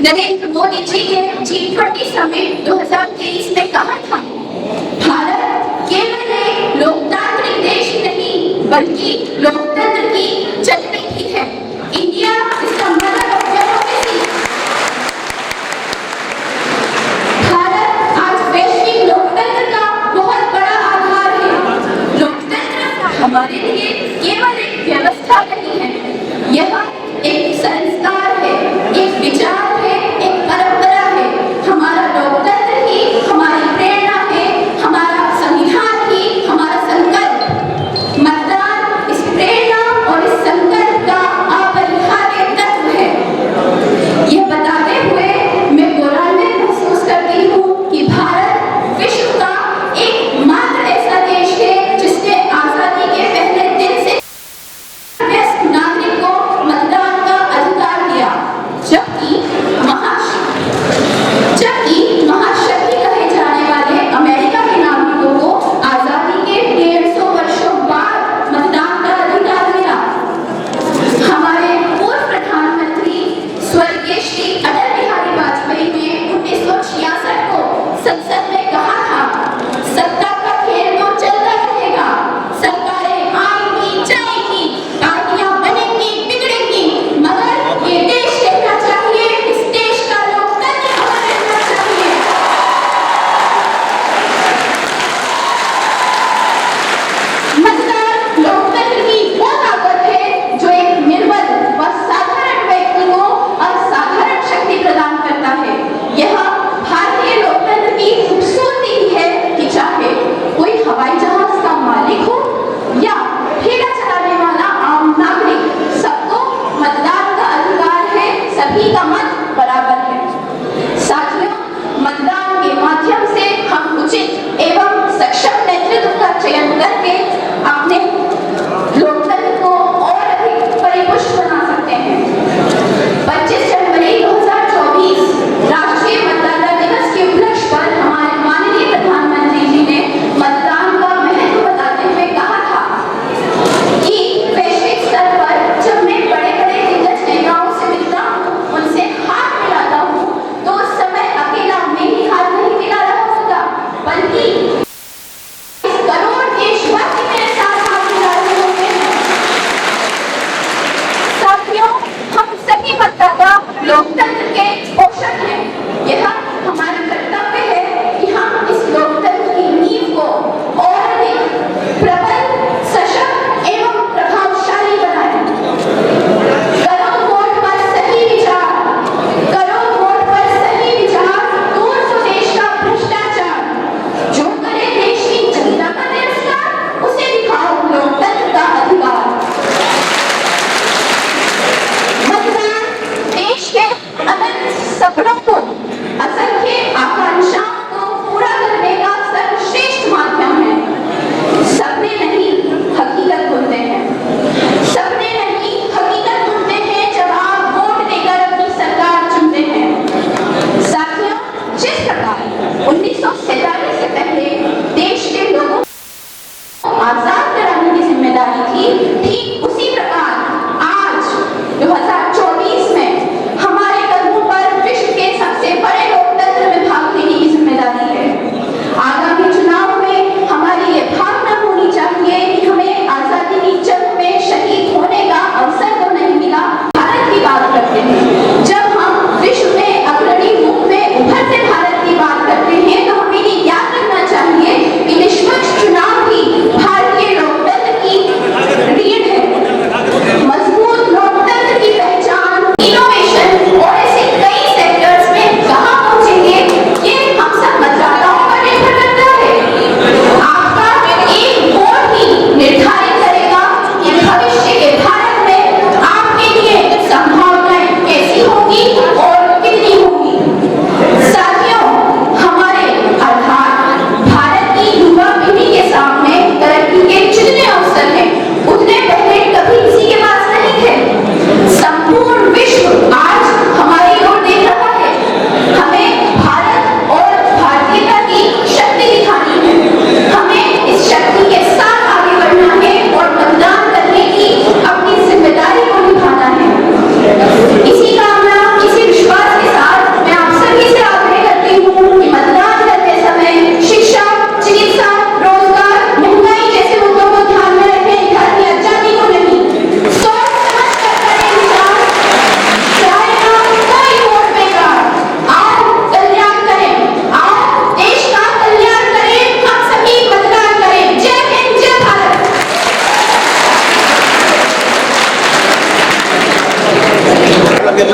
नरेंद्र मोदी जी ने G20 summit 2023 में कहा था, भारत केवल एक लोकतांत्रिक देश नहीं बल्कि लोकतंत्र की जननी भी है। इंडिया इसका मदर ऑफ डेमोक्रेसी। भारत आज वैश्विक लोकतंत्र का बहुत बड़ा आधार है। लोकतंत्र हमारे लिए केवल एक व्यवस्था नहीं है, यह एक संस्कार है, एक विचार है, एक परंपरा है। हमारा लोकतंत्र ही हमारी प्रेरणा है, हमारा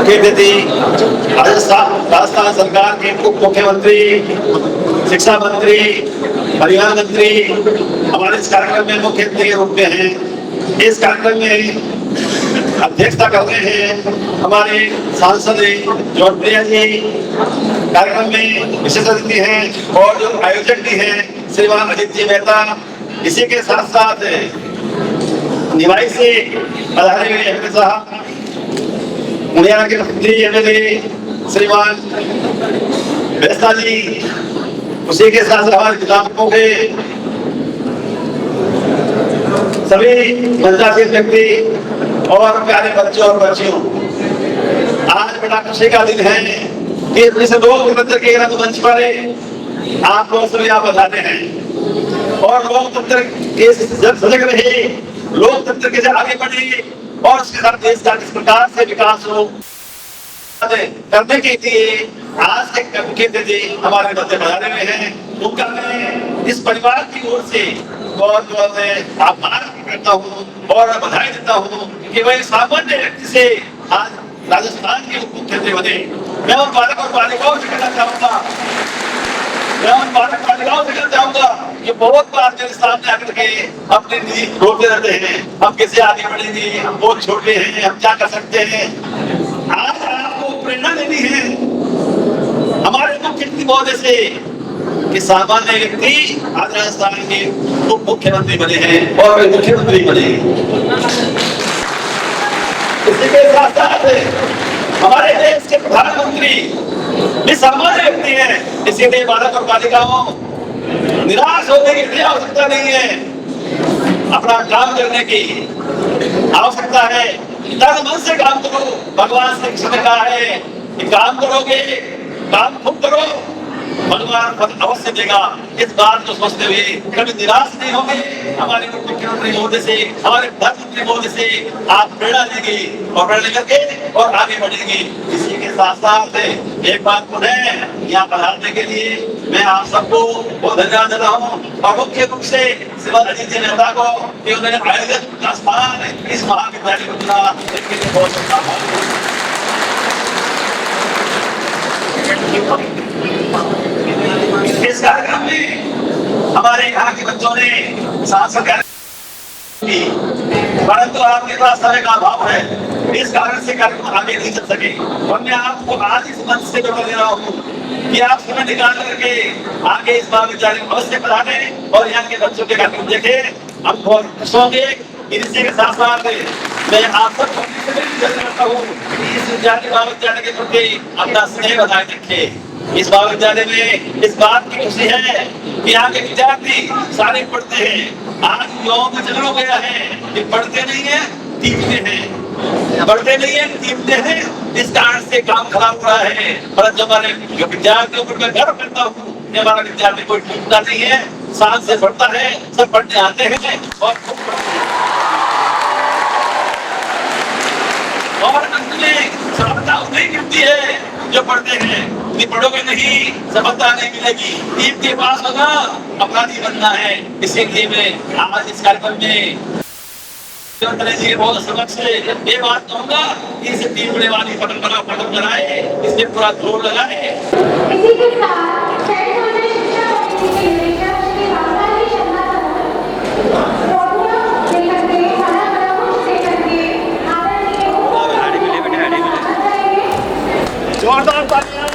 मुख्य अतिथि राजस्थान सरकार के उप मुख्यमंत्री, शिक्षा मंत्री, परिवहन मंत्री हमारे इस कार्यक्रम में मुख्य अतिथि के रूप में हैं। इस कार्यक्रम में अध्यक्षता कर रहे हैं हमारे सांसद जौनप्रिया जी। कार्यक्रम में विशेष अतिथि हैं और जो आयोजक भी हैं श्रीमान अजित जी मेहता। इसी के साथ साथ निवाई से पधारे हुए एमएलए साहब, मुनियारा के मंत्री एमएलए श्रीमान बेस्ता जी, उसी के साथ हमारे विधायकों के सभी मंचासीन व्यक्ति और प्यारे बच्चों और बच्चियों, आज बड़ा खुशी का दिन है कि इस लोकतंत्र के रंगमंच पर आप लोग सभी आप बधाते हैं और लोकतंत्र के सजग रहे, लोकतंत्र के आगे बढ़े और उसके साथ देश का किस प्रकार से विकास हो करने के लिए आज एक मुख्य हमारे मध्य बधाने में हैं। उनका मैं इस परिवार की ओर से बहुत बहुत आभार करता हूँ और बधाई देता हूँ कि वह सामान्य व्यक्ति से आज राजस्थान के उप मुख्यमंत्री बने। मैं उन बालक और बालिकाओं से कहना चाहूँगा, कि बहुत बार मेरे सामने आकर के अपने लिए रोते रहते हैं, हम कैसे आगे बढ़ेंगे, हम बहुत छोटे हैं, हम क्या कर सकते हैं। आज आपको प्रेरणा देनी है हमारे मुख्यमंत्री महोदय से कि सामान्य व्यक्ति आज राजस्थान के उप मुख्यमंत्री बने हैं और मुख्यमंत्री बने। इसी के साथ साथ हमारे देश के प्रधानमंत्री भी सामान्य व्यक्ति हैं, इसीलिए बालक और बालिकाओं निराश होने की आवश्यकता नहीं है। अपना काम करने की आवश्यकता है, तन मन से काम करो। भगवान श्री कृष्ण ने कहा है कि काम करोगे, काम खूब करो, भगवान फल अवश्य देगा। इस बात को सोचते हुए कभी निराश नहीं होंगे। हमारे मुख्यमंत्री महोदय से, हमारे प्रधानमंत्री महोदय से आप प्रेरणा लेंगे और प्रेरणा लेकर और आगे बढ़ेंगे। इसी के साथ साथ एक बात पुनः यहाँ पधारने के लिए मैं आप सबको बहुत धन्यवाद देता हूँ और मुख्य रूप से श्रीमान अजीत जी मेहता को कि उन्होंने आयोजक का स्थान इस महाविद्यालय को चुना, इसके लिए बहुत इस कार्यक्रम में हमारे यहाँ के बच्चों ने सांस्कृतिक परंतु आपके पास समय का अभाव है, इस कारण से कार्यक्रम आगे नहीं चल सके। और मैं आपको आज इस मंच से बता दे रहा हूँ कि आप समय निकाल करके आगे इस महाविद्यालय में अवश्य पढ़ाने और यहाँ के बच्चों के कार्यक्रम देखे। हम बहुत खुश होंगे। इसी के साथ साथ मैं आप सबको करता हूँ कि इस महाविद्यालय के प्रति अपना स्नेह बनाए रखे। इस महाविद्यालय में इस बात की खुशी है कि यहाँ के विद्यार्थी सारे पढ़ते हैं। आज युवाओं का चलन हो गया है कि पढ़ते नहीं है, टीपते हैं, पढ़ते नहीं है, टीपते हैं। इस कारण से काम खराब हो रहा है। परंतु हमारे विद्यार्थियों पर मैं गर्व करता हूँ कि हमारा विद्यार्थी कोई टूटता नहीं है, साथ से पढ़ता है, सब पढ़ने आते हैं और खूब पढ़ते हैं। और अंत में सफलता उन्हें मिलती है जो पढ़ते हैं। यदि पढ़ोगे नहीं, सफलता नहीं मिलेगी। टीम के पास होगा, अपराधी बनना है। इसीलिए मैं आज इस कार्यक्रम में बहुत समक्ष ये बात कहूँगा कि इसे टीम बड़े वाली पटल बनाए, इसमें पूरा जोर लगाए। इसी के साथ जोरदार तालियां।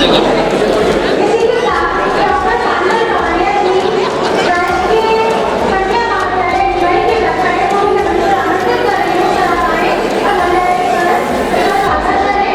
इसी के साथ डॉक्टर आनंद गवालिया जी राष्ट्रीय कन्या महाविद्यालय मुंबई के लखनऊ को आमंत्रित कर रही हूँ सराहनाएं और हासिल करें।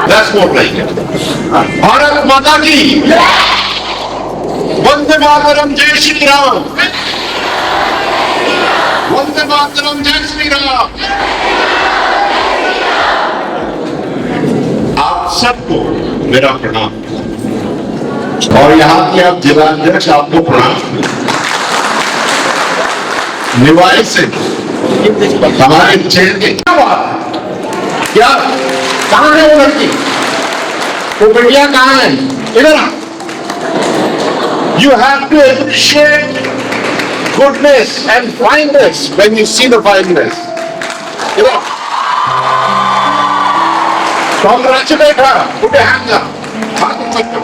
That's more like it. Bharat माता की वंदे मातरम, जय श्री राम। वंदे मातरम, जय श्री राम। आप सबको मेरा प्रणाम और यहाँ के आप जिलाध्यक्ष आपको प्रणाम। निवाई से हमारे चेहरे के क्या बात, क्या कहाँ है वो लड़की, वो बिटिया कहाँ है? इधर आ। You have to appreciate goodness and fineness when you see the fineness. You know? Congratulate her. Put your hands up. हाथ ऊपर करो.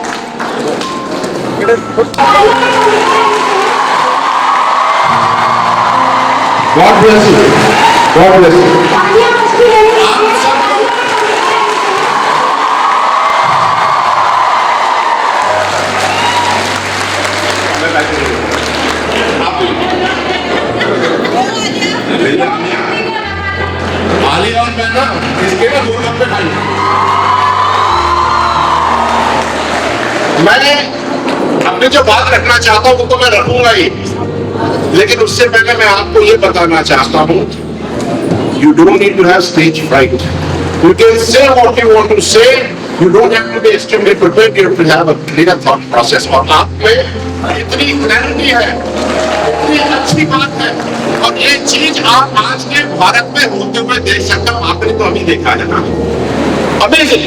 God bless you. God bless you. Alia और मैं ना इसके ना दो पे खाई। मैंने अपने जो बात रखना चाहता हूँ वो तो मैं रखूंगा ही, लेकिन उससे पहले मैं आपको ये बताना चाहता हूँ, you don't need to have stage fright. You can say what you want to say. You don't have to be extremely prepared. You have to have a clear thought process. और आप में इतनी क्लैरिटी है, इतनी अच्छी बात है, और ये चीज आप आज के भारत में होते हुए देख सकते हो। आपने तो अभी देखा है ना, अमेजिंग।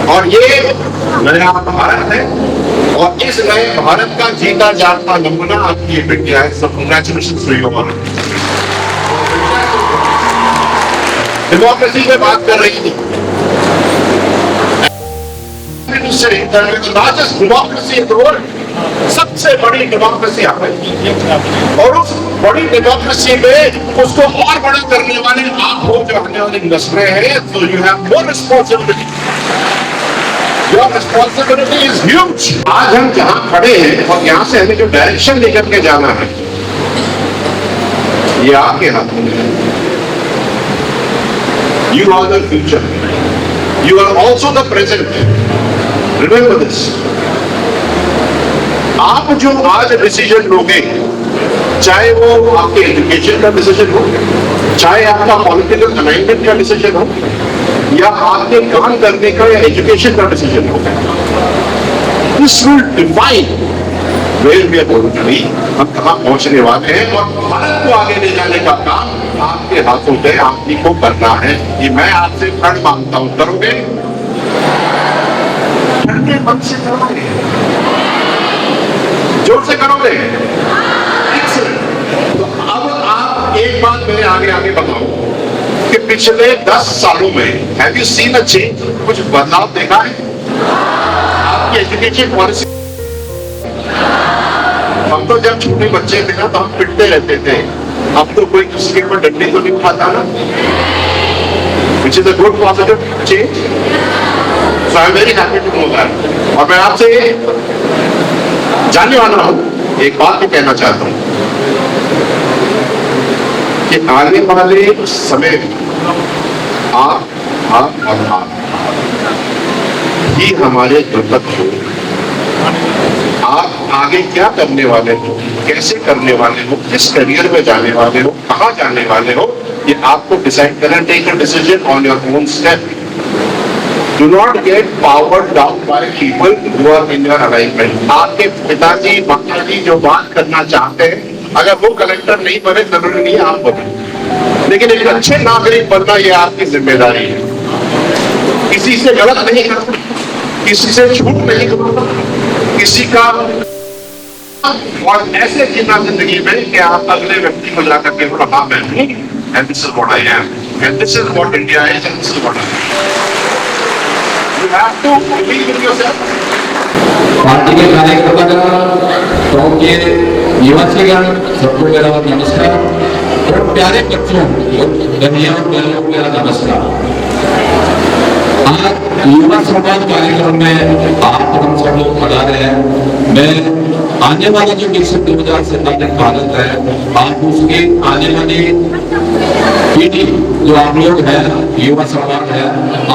और ये नया भारत है, और इस नए भारत का जीता जागता नमूना आपकी ये बिटिया है। सब कांग्रेचुलेशंस टू यू। डेमोक्रेसी पे बात कर रही थी, डेमोक्रेसी इन द वर्ल्ड, सबसे बड़ी डेमोक्रेसी आप है, और उस बड़ी डेमोक्रेसी में उसको और बड़ा करने वाले आप हो जो आने वाली नस्लें हैं। तो you have more responsibility. Your responsibility is huge. आज हम जहां खड़े हैं और यहां से हमें जो डायरेक्शन लेकर के जाना है, ये आपके हाथ में है। You are the future. You are also the present. Remember this. आप जो आज डिसीजन लोगे, चाहे वो आपके एजुकेशन का डिसीजन हो, चाहे आपका पॉलिटिकल अलाइनमेंट का डिसीजन हो, या आपके काम करने का या एजुकेशन का डिसीजन हो, this will define where we are going to be. हम कहाँ पहुंचने वाले हैं, और भारत को आगे ले जाने का काम आपके हाथों में आप ही को करना है। ये मैं आपसे प्रण मांगता हूं, करोगे? ठंडे मन से करोगे, जोर से करोगे। Excellent. तो अब आप एक बात मेरे आगे आगे बताओ कि पिछले 10 सालों में have you seen a change? कुछ बदलाव देखा है? आपकी एजुकेशन पॉलिसी, हम तो जब छोटे बच्चे थे ना तो हम पिटते रहते थे, अब तो कोई किसी के ऊपर डंडी तो नहीं उठाता ना, which is a good positive change. So I am very happy to know that. और मैं आपसे जानने वाला हूँ, एक बात भी कहना चाहता हूँ कि आने वाले समय में आप ही हमारे दुर्लभ हो। आप आगे क्या करने वाले हो, कैसे करने वाले हो, किस करियर में जाने वाले हो, कहाँ जाने वाले हो, ये आपको डिसाइड करना। Take a decision on your own step. Do not get powered down by people who are in your alignment. आपके पिताजी माताजी जो बात करना चाहते हैं, अगर वो कलेक्टर नहीं बने जरूरी नहीं है आप बने, लेकिन एक अच्छे नागरिक बनना ये आपकी जिम्मेदारी है। किसी से गलत नहीं करना, किसी से झूठ नहीं करना, किसी का और ऐसे जीना जिंदगी में कि आप अगले व्यक्ति को जाकर के बोलो हाँ मैं हूँ, and this is what I am, and this is what India is, and this is what I am. You have to believe in yourself. Party के कार्यकर्तागण, गांव के निवासीगण, सबको मेरा नमस्कार। और प्यारे बच्चों और मेरा नमस्कार। आज युवा संवाद कार्यक्रम में आप हम सब लोग बता रहे हैं। मैं आने वाला जो विकसित 2047 भारत है, आप उसके आने वाली पीढ़ी जो आप लोग हैं, युवा समाज है,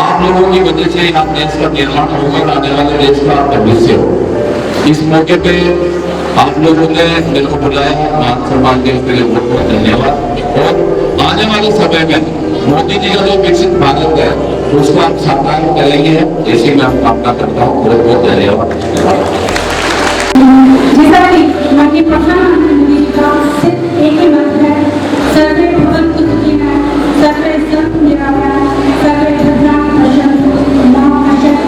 आप लोगों की वजह से आप देश का निर्माण होगा, आने वाले देश का भविष्य हो। इस मौके पे आप लोगों ने मेरे को बुलाया, मान सम्मान के लिए बहुत बहुत धन्यवाद। और आने वाले समय में मोदी जी का जो विकसित भारत है उसको हम साकार करेंगे, ऐसी मैं कामना करता हूँ। बहुत बहुत धन्यवाद। जैसा कि माननीय प्रधानमंत्री जी का सिर्फ एक ही मंत्र है, सर्वे भवन्तु सुखिनः, सर्वे सन्तु निरामयाः, सर्वे भद्राणि पश्यन्तु मा कश्चित्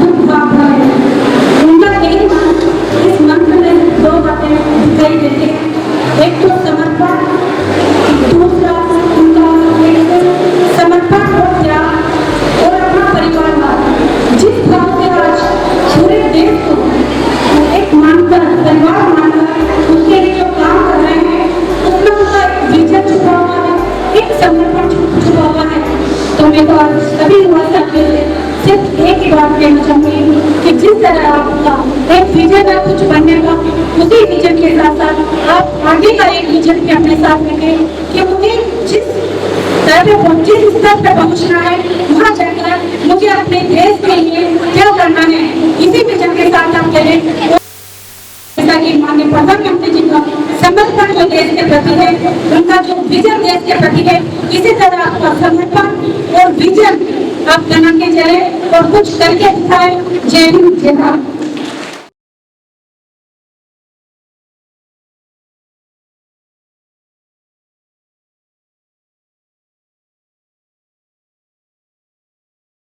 दुःखभाग् भवेत्। उनका यही मंत्र, इस मंत्र में दो बातें दिखाई देती हैं। एक तो समर्पण, दूसरा उनका एक समर्पण और त्याग और अपना परिवारवाद। जिस भाव से आज पूरे देश को एक मानकर, परिवार मानकर उसके लिए जो काम कर रहे हैं उसमें उनका एक विजन छुपा हुआ है, एक समर्पण छुपा हुआ है। तो मैं तो आज सभी युवा साथियों से सिर्फ एक ही बात कहना चाहूंगी कि जिस तरह आपका एक विजन है कुछ बनने का, उसी विजन के साथ साथ आप आगे का एक विजन भी अपने साथ रखें कि मुझे जिस स्तर पर पहुंचना है वहाँ जाकर मुझे अपने देश के लिए क्या करना है, इसी विजन के साथ आप चलें। जैसा कि माननीय प्रधानमंत्री जी का समर्पण जो देश के प्रति है, उनका जो विजन देश के प्रति है, इसी तरह आपका समर्पण और विजन आप बना के चले और कुछ करके दिखाए। जय हिंद, जय भारत।